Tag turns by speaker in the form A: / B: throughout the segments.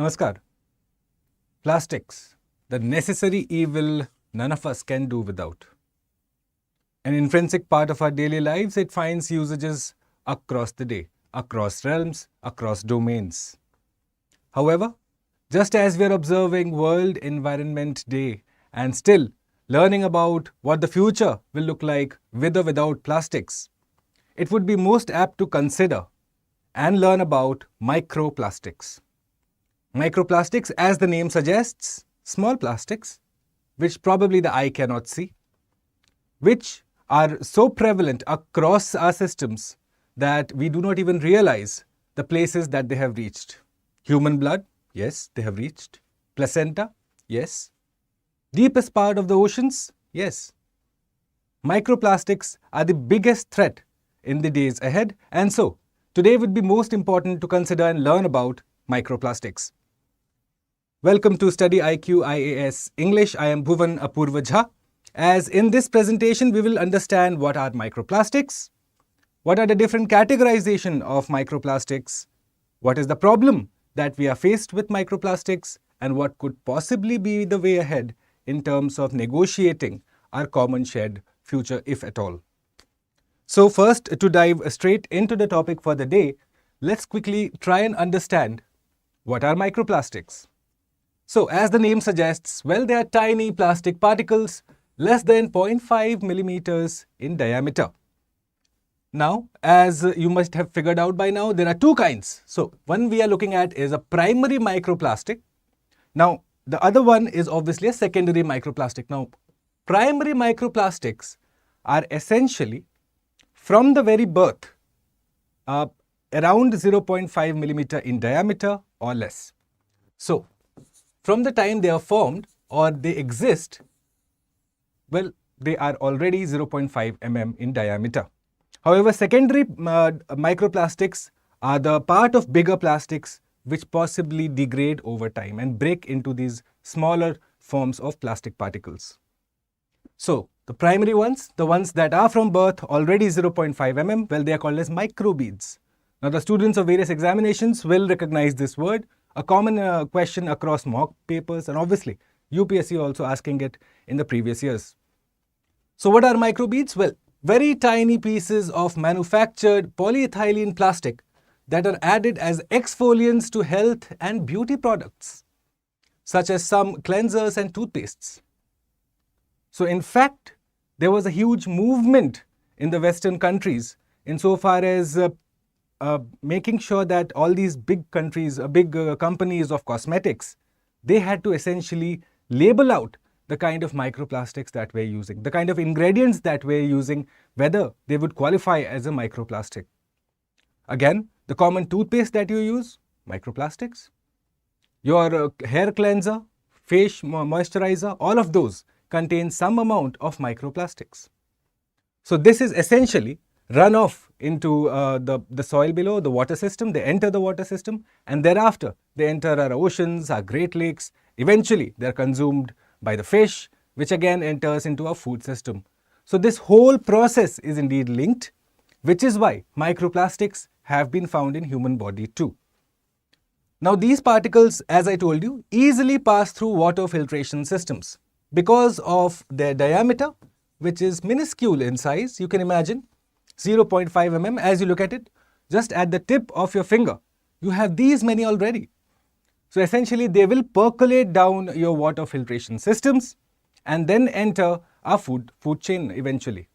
A: Namaskar. Plastics, the necessary evil none of us can do without. An intrinsic part of our daily lives, it finds usages across the day, across realms, across domains. However, just as we are observing World Environment Day and still learning about what the future will look like with or without plastics, it would be most apt to consider and learn about microplastics. Microplastics, as the name suggests, small plastics, which probably the eye cannot see, which are so prevalent across our systems that we do not even realize the places that they have reached. Human blood, yes, they have reached. Placenta, yes. Deepest part of the oceans, yes. Microplastics are the biggest threat in the days ahead, and so today would be most important to consider and learn about microplastics. Welcome to StudyIQ IAS English. I am Bhuvan Jha. As in this presentation, we will understand what are microplastics, what are the different categorization of microplastics, what is the problem that we are faced with microplastics, and what could possibly be the way ahead in terms of negotiating our common shared future, if at all. So first, to dive straight into the topic for the day, let's quickly try and understand what are microplastics. So as the name suggests, well, they are tiny plastic particles less than 0.5 millimeters in diameter. Now, as you must have figured out by now, there are two kinds. So one we are looking at is a primary microplastic. Now, the other one is obviously a secondary microplastic. Now, primary microplastics are essentially from the very birth around 0.5 millimeter in diameter or less. So, from the time they are formed or they exist, well, they are already 0.5 mm in diameter. However, secondary microplastics are the part of bigger plastics which possibly degrade over time and break into these smaller forms of plastic particles. So, the primary ones, the ones that are from birth already 0.5 mm, well, they are called as microbeads. Now, the students of various examinations will recognize this word, a common question across mock papers, and obviously UPSC also asking it in the previous years. So what are microbeads? Well, very tiny pieces of manufactured polyethylene plastic that are added as exfoliants to health and beauty products, such as some cleansers and toothpastes. So in fact, there was a huge movement in the Western countries insofar as making sure that all these big countries, big companies of cosmetics, they had to essentially label out the kind of microplastics that we're using, the kind of ingredients that we're using, whether they would qualify as a microplastic. Again, the common toothpaste that you use, microplastics. Your hair cleanser, face moisturizer, all of those contain some amount of microplastics. So this is essentially run off into the soil below, the water system. They enter the water system, and thereafter they enter our oceans, our Great Lakes. Eventually, they're consumed by the fish, which again enters into our food system. So this whole process is indeed linked, which is why microplastics have been found in human body too. Now these particles, as I told you, easily pass through water filtration systems because of their diameter, which is minuscule in size. You can imagine 0.5 mm as you look at it, just at the tip of your finger, you have these many already. So essentially they will percolate down your water filtration systems and then enter our food chain eventually.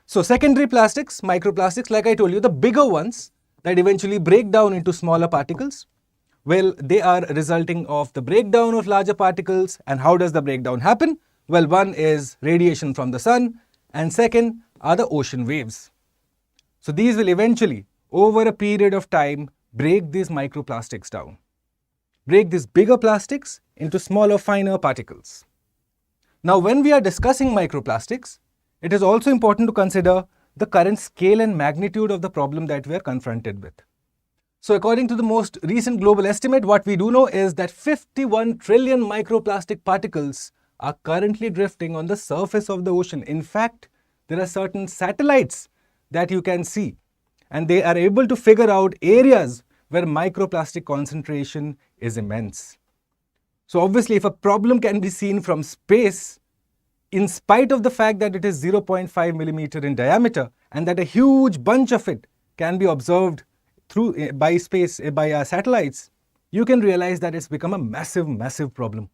A: So secondary plastics, microplastics, like I told you, the bigger ones that eventually break down into smaller particles, well, they are resulting of the breakdown of larger particles. And how does the breakdown happen? Well, one is radiation from the sun, and second are the ocean waves. So these will eventually, over a period of time, break these microplastics down. Break these bigger plastics into smaller, finer particles. Now, when we are discussing microplastics, it is also important to consider the current scale and magnitude of the problem that we are confronted with. So according to the most recent global estimate, what we do know is that 51 trillion microplastic particles are currently drifting on the surface of the ocean. In fact, there are certain satellites that you can see, and they are able to figure out areas where microplastic concentration is immense. So obviously, if a problem can be seen from space, in spite of the fact that it is 0.5 millimeter in diameter and that a huge bunch of it can be observed by satellites, you can realize that it's become a massive, massive problem.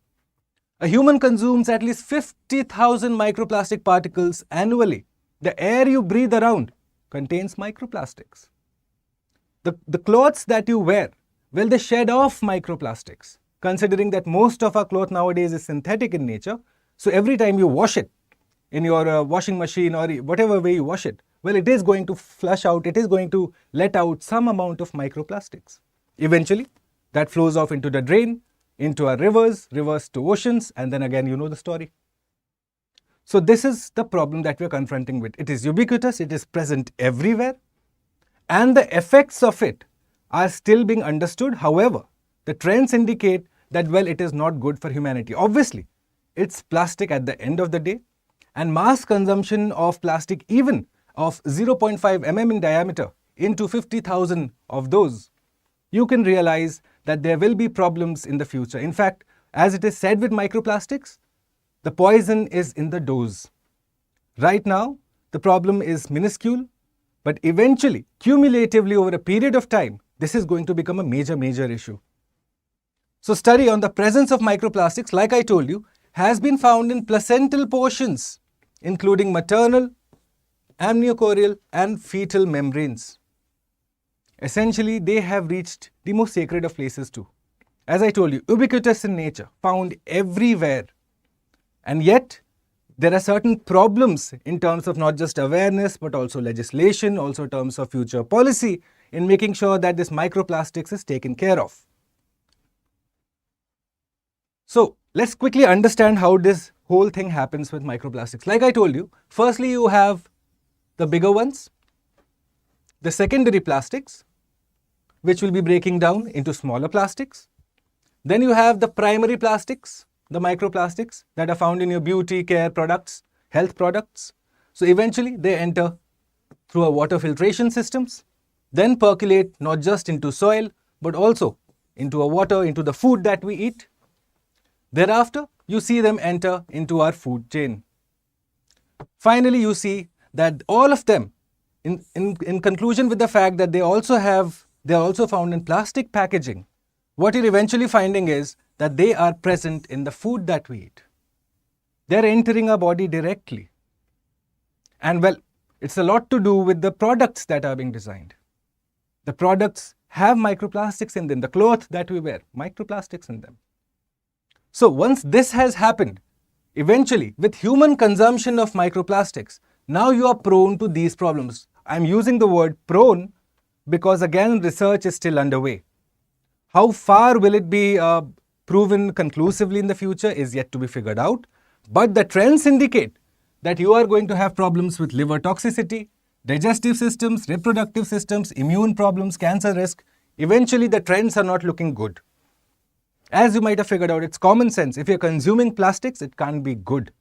A: A human consumes at least 50,000 microplastic particles annually. The air you breathe around contains microplastics. The clothes that you wear, well, they shed off microplastics, considering that most of our cloth nowadays is synthetic in nature. So every time you wash it in your washing machine or whatever way you wash it, well, it is going to flush out, it is going to let out some amount of microplastics. Eventually, that flows off into the drain, into our rivers to oceans, and then again, you know the story. So this is the problem that we're confronting with. It is ubiquitous, it is present everywhere, and the effects of it are still being understood. However, the trends indicate that, well, it is not good for humanity. Obviously, it's plastic at the end of the day, and mass consumption of plastic, even of 0.5 mm in diameter, into 50,000 of those, you can realize that there will be problems in the future. In fact, as it is said with microplastics, the poison is in the dose. Right now, the problem is minuscule, but eventually, cumulatively over a period of time, this is going to become a major, major issue. So study on the presence of microplastics, like I told you, has been found in placental portions, including maternal, amniochorial, and fetal membranes. Essentially, they have reached the most sacred of places too. As I told you, ubiquitous in nature, found everywhere. And yet, there are certain problems in terms of not just awareness, but also legislation, also in terms of future policy, in making sure that this microplastics is taken care of. So, let's quickly understand how this whole thing happens with microplastics. Like I told you, firstly, you have the bigger ones, the secondary plastics, which will be breaking down into smaller plastics. Then you have the primary plastics, the microplastics that are found in your beauty care products, health products. So eventually they enter through our water filtration systems, then percolate not just into soil, but also into our water, into the food that we eat. Thereafter, you see them enter into our food chain. Finally, you see that all of them, in conclusion with the fact that they are also found in plastic packaging, what you're eventually finding is that they are present in the food that we eat. They're entering our body directly. And well, it's a lot to do with the products that are being designed. The products have microplastics in them. The clothes that we wear, microplastics in them. So once this has happened, eventually with human consumption of microplastics, now you are prone to these problems. I'm using the word prone because again research is still underway. How far will it be proven conclusively in the future is yet to be figured out. But the trends indicate that you are going to have problems with liver toxicity, digestive systems, reproductive systems, immune problems, cancer risk. Eventually the trends are not looking good. As you might have figured out, it's common sense. If you're consuming plastics, it can't be good.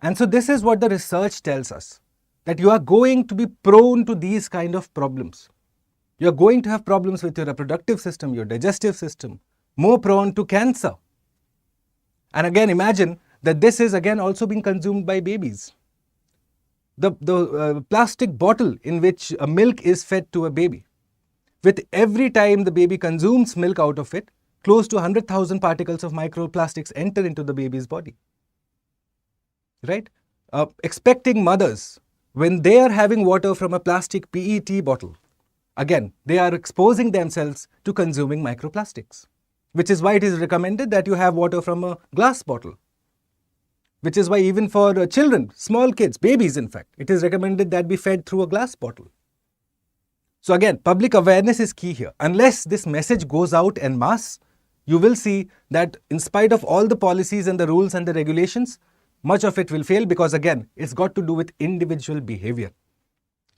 A: And so this is what the research tells us, that you are going to be prone to these kind of problems. You're going to have problems with your reproductive system, your digestive system, more prone to cancer. And again, imagine that this is again also being consumed by babies. The plastic bottle in which milk is fed to a baby, with every time the baby consumes milk out of it, close to 100,000 particles of microplastics enter into the baby's body. Right? Expecting mothers, when they are having water from a plastic PET bottle, again, they are exposing themselves to consuming microplastics, which is why it is recommended that you have water from a glass bottle, which is why even for children, small kids, babies in fact, it is recommended that be fed through a glass bottle. So again, public awareness is key here. Unless this message goes out en masse, you will see that in spite of all the policies and the rules and the regulations, much of it will fail because again, it's got to do with individual behavior,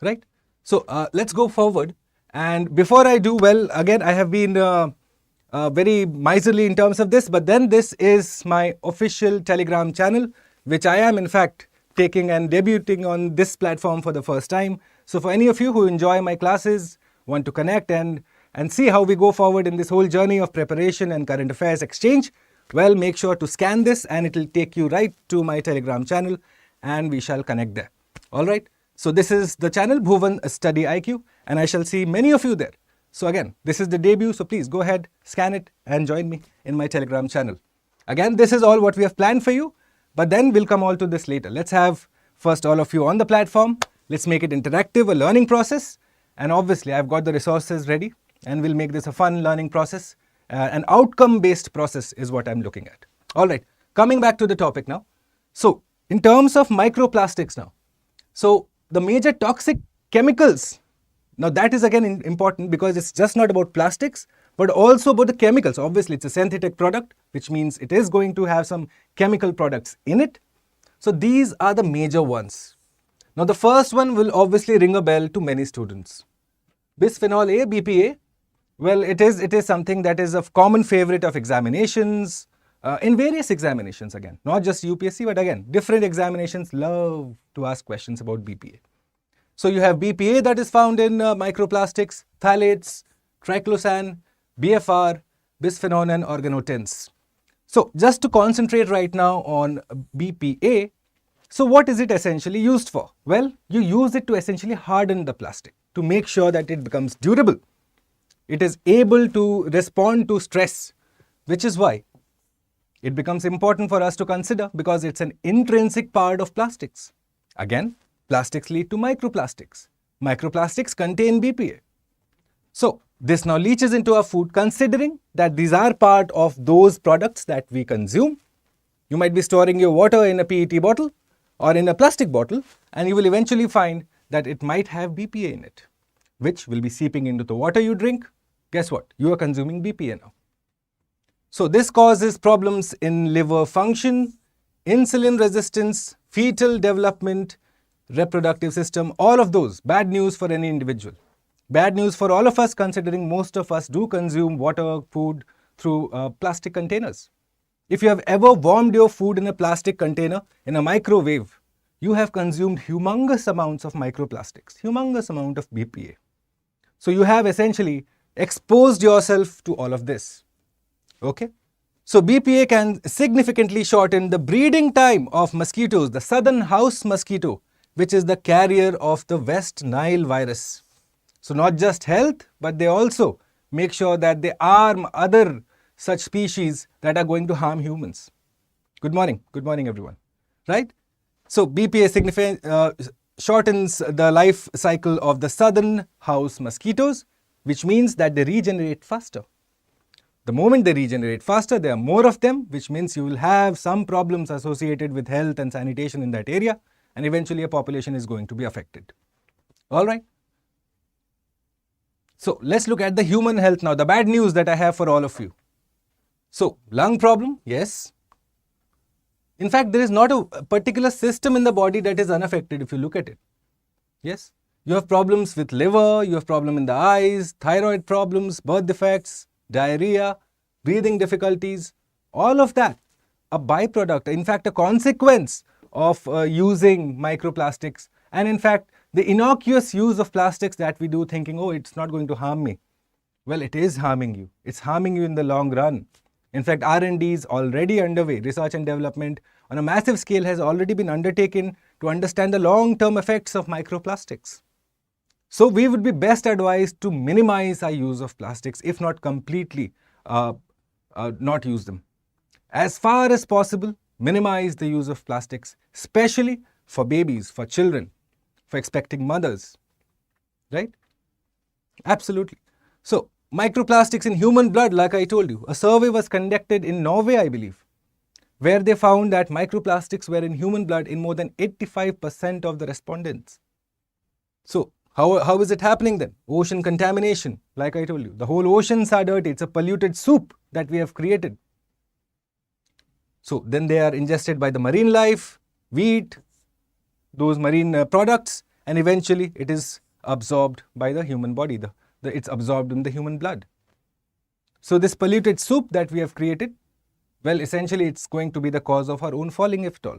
A: right? So let's go forward. And before I do, well, again, I have been very miserly in terms of this, but then this is my official Telegram channel, which I am in fact taking and debuting on this platform for the first time. So for any of you who enjoy my classes, want to connect and and see how we go forward in this whole journey of preparation and current affairs exchange, well, make sure to scan this and it will take you right to my Telegram channel and we shall connect there. All right. So this is the channel Bhuvan Study IQ and I shall see many of you there. So again, this is the debut. So please go ahead, scan it and join me in my Telegram channel. Again, this is all what we have planned for you, but then we'll come all to this later. Let's have first all of you on the platform. Let's make it interactive, a learning process. And obviously I've got the resources ready and we'll make this a fun learning process. An outcome-based process is what I'm looking at. All right, coming back to the topic now. So in terms of microplastics now, so the major toxic chemicals, now that is again important because it's just not about plastics, but also about the chemicals. Obviously it's a synthetic product, which means it is going to have some chemical products in it. So these are the major ones. Now the first one will obviously ring a bell to many students. Bisphenol A, BPA. Well, it is something that is a common favorite of examinations, in various examinations again, not just UPSC, but again, different examinations love to ask questions about BPA. So you have BPA that is found in microplastics, phthalates, triclosan, BFR, bisphenol and organotins. So just to concentrate right now on BPA, so what is it essentially used for? Well, you use it to essentially harden the plastic, to make sure that it becomes durable. It is able to respond to stress, which is why it becomes important for us to consider because it's an intrinsic part of plastics. Again, plastics lead to microplastics. Microplastics contain BPA. So this now leaches into our food, considering that these are part of those products that we consume. You might be storing your water in a PET bottle or in a plastic bottle, and you will eventually find that it might have BPA in it, which will be seeping into the water you drink. Guess what? You are consuming BPA now. So this causes problems in liver function, insulin resistance, fetal development, reproductive system, all of those. Bad news for any individual. Bad news for all of us, considering most of us do consume water, food through plastic containers. If you have ever warmed your food in a plastic container in a microwave, you have consumed humongous amounts of microplastics, humongous amount of BPA. So you have essentially exposed yourself to all of this. Okay? So BPA can significantly shorten the breeding time of mosquitoes, the southern house mosquito, which is the carrier of the West Nile virus. So not just health, but they also make sure that they arm other such species that are going to harm humans. Good morning everyone, right? So BPA shortens the life cycle of the southern house mosquitoes, which means that they regenerate faster. The moment they regenerate faster, there are more of them, which means you will have some problems associated with health and sanitation in that area, and eventually a population is going to be affected. All right. So let's look at the human health now, the bad news that I have for all of you. So lung problem, yes. In fact, there is not a particular system in the body that is unaffected if you look at it. Yes. You have problems with liver, you have problem in the eyes, thyroid problems, birth defects, diarrhea, breathing difficulties, all of that, a byproduct, in fact, a consequence of using microplastics. And in fact, the innocuous use of plastics that we do thinking, oh, it's not going to harm me. Well, it is harming you. It's harming you in the long run. In fact, R&D is already underway. Research and development on a massive scale has already been undertaken to understand the long-term effects of microplastics. So we would be best advised to minimize our use of plastics, if not completely not use them. As far as possible, minimize the use of plastics, especially for babies, for children, for expecting mothers, right? Absolutely. So microplastics in human blood, like I told you, a survey was conducted in Norway, I believe, where they found that microplastics were in human blood in more than 85% of the respondents. So how is it happening then? Ocean contamination, like I told you. The whole oceans are dirty. It's a polluted soup that we have created. So then they are ingested by the marine life, wheat, those marine products, and eventually it is absorbed by the human body. It's absorbed in the human blood. So this polluted soup that we have created, well, essentially it's going to be the cause of our own falling, if at all.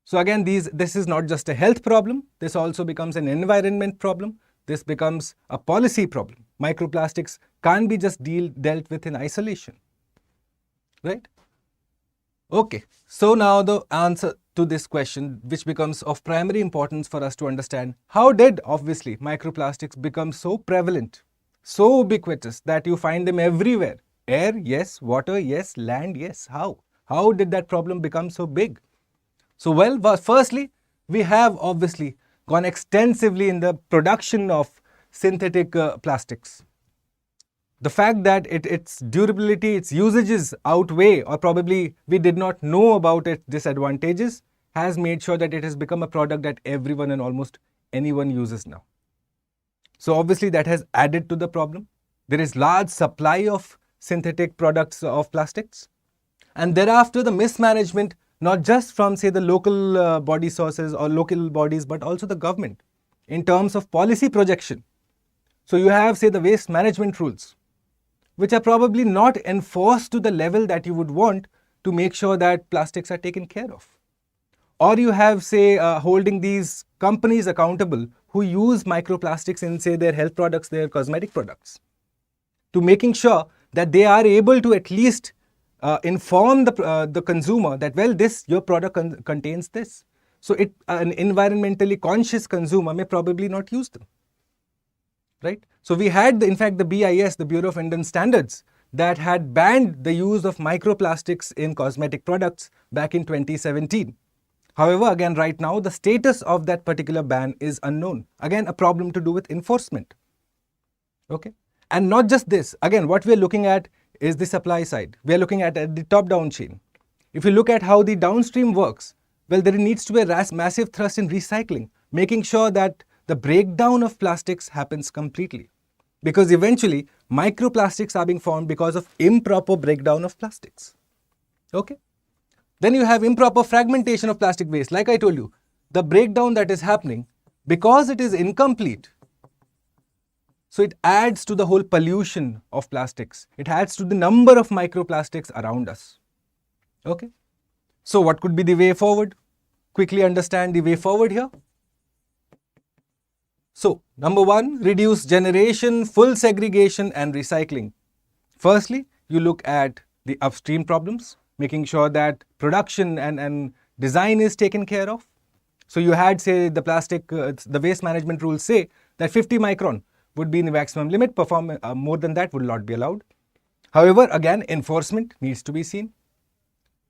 A: So again, this is not just a health problem. This also becomes an environment problem. This becomes a policy problem. microplastics can't be just dealt with in isolation, right? Okay, so now the answer to this question, which becomes of primary importance for us to understand, how did obviously microplastics become so prevalent, so ubiquitous that you find them everywhere? Air, yes. Water, yes. Land, yes. How? How did that problem become so big? So, well, firstly, we have obviously gone extensively in the production of synthetic plastics. The fact that its durability, its usages outweigh, or probably we did not know about its disadvantages, has made sure that it has become a product that everyone and almost anyone uses now. So obviously that has added to the problem. There is large supply of synthetic products of plastics. And thereafter the mismanagement, not just from say the local body sources or local bodies, but also the government in terms of policy projection. So you have say the waste management rules, which are probably not enforced to the level that you would want to make sure that plastics are taken care of. Or you have say holding these companies accountable who use microplastics in say their health products, their cosmetic products, to making sure that they are able to at least inform the consumer that, well, your product contains this. So an environmentally conscious consumer may probably not use them, right? So we had, in fact, the BIS, the Bureau of Indian Standards, that had banned the use of microplastics in cosmetic products back in 2017. However, again, right now, the status of that particular ban is unknown. Again, a problem to do with enforcement. Okay? And not just this. Again, what we are looking at is the supply side. We are looking at the top-down chain. If you look at how the downstream works, well, there needs to be a massive thrust in recycling, making sure that the breakdown of plastics happens completely. Because eventually, microplastics are being formed because of improper breakdown of plastics. Okay? Then you have improper fragmentation of plastic waste. Like I told you, the breakdown that is happening, because it is incomplete, so it adds to the whole pollution of plastics. It adds to the number of microplastics around us. Okay? So what could be the way forward? Quickly understand the way forward here. So, number one, reduce generation, full segregation and recycling. Firstly, you look at the upstream problems, making sure that production and design is taken care of. So you had, say, the waste management rules say that 50 micron would be the maximum limit, more than that would not be allowed. However, again, enforcement needs to be seen.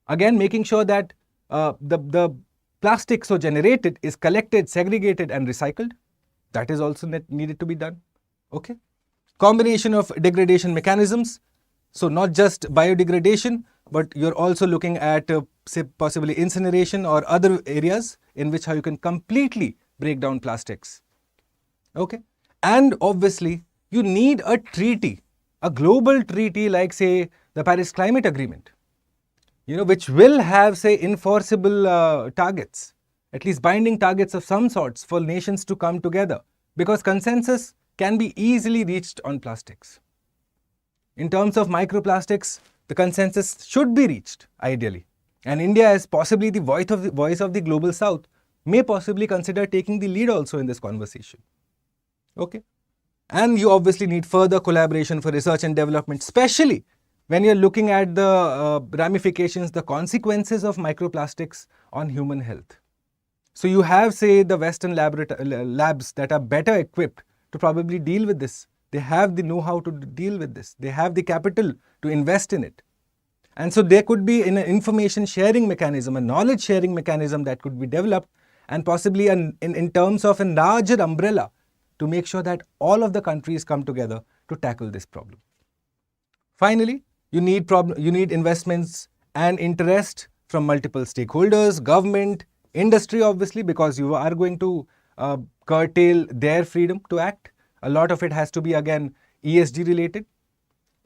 A: Again, making sure that the plastic so generated is collected, segregated and recycled. That is also needed to be done. Okay. Combination of degradation mechanisms. So not just biodegradation, but you're also looking at say possibly incineration or other areas in which how you can completely break down plastics. Okay. And obviously you need a treaty, a global treaty like say the Paris Climate Agreement, which will have say enforceable targets, at least binding targets of some sorts for nations to come together, because consensus can be easily reached on plastics. In terms of microplastics, the consensus should be reached ideally. And India, as possibly the voice of the global south, may possibly consider taking the lead also in this conversation. Okay. And you obviously need further collaboration for research and development, especially when you're looking at the ramifications, the consequences of microplastics on human health. So you have, say, the Western labs that are better equipped to probably deal with this. They have the know-how to deal with this. They have the capital to invest in it. And so there could be an information sharing mechanism, a knowledge sharing mechanism that could be developed, and possibly in terms of a larger umbrella to make sure that all of the countries come together to tackle this problem. Finally, you need investments and interest from multiple stakeholders, government, industry obviously, because you are going to curtail their freedom to act. A lot of it has to be again ESG related.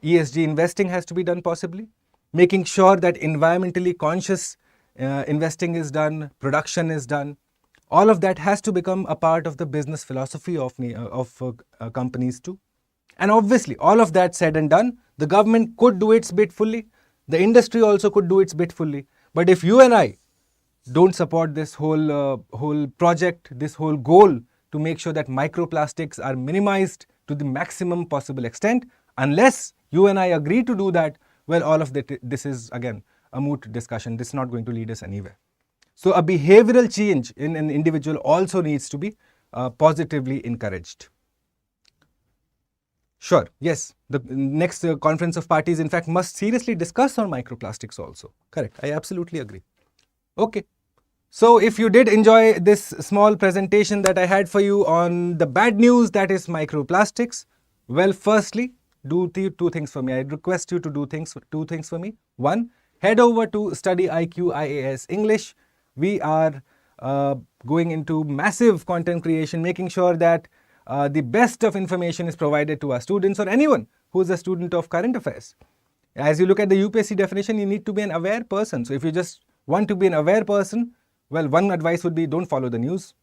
A: ESG investing has to be done possibly. Making sure that environmentally conscious investing is done, production is done. All of that has to become a part of the business philosophy of companies too. And obviously, all of that said and done, the government could do its bit fully. The industry also could do its bit fully. But if you and I don't support this whole project, this whole goal to make sure that microplastics are minimized to to the maximum possible extent. Unless you and I agree to do that, well, all of this is again a moot discussion. This is not going to lead us anywhere. So a behavioral change in an individual also needs to be positively encouraged. Sure, yes, the next conference of parties, in fact, must seriously discuss on microplastics also. Correct, I absolutely agree. Okay, so if you did enjoy this small presentation that I had for you on the bad news, that is microplastics, well, firstly, do two things for me. I request you to do two things for me. One, head over to StudyIQ IAS English. We are going into massive content creation, making sure that the best of information is provided to our students or anyone who is a student of current affairs. As you look at the UPSC definition, you need to be an aware person. So if you just want to be an aware person, well, one advice would be don't follow the news.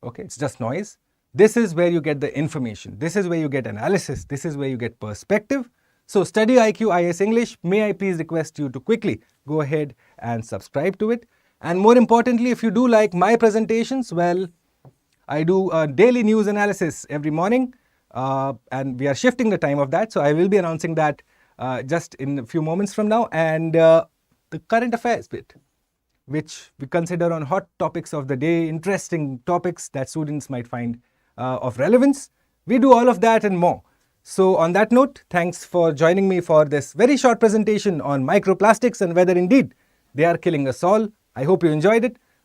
A: Okay, it's just noise. This is where you get the information. This is where you get analysis. This is where you get perspective. So StudyIQ IAS English, may I please request you to quickly go ahead and subscribe to it. And more importantly, if you do like my presentations, well, I do a daily news analysis every morning, and we are shifting the time of that. So I will be announcing that just in a few moments from now. And the current affairs bit, which we consider on hot topics of the day, interesting topics that students might find of relevance. We do all of that and more. So on that note, thanks for joining me for this very short presentation on microplastics and whether indeed they are killing us all. I hope you enjoyed it.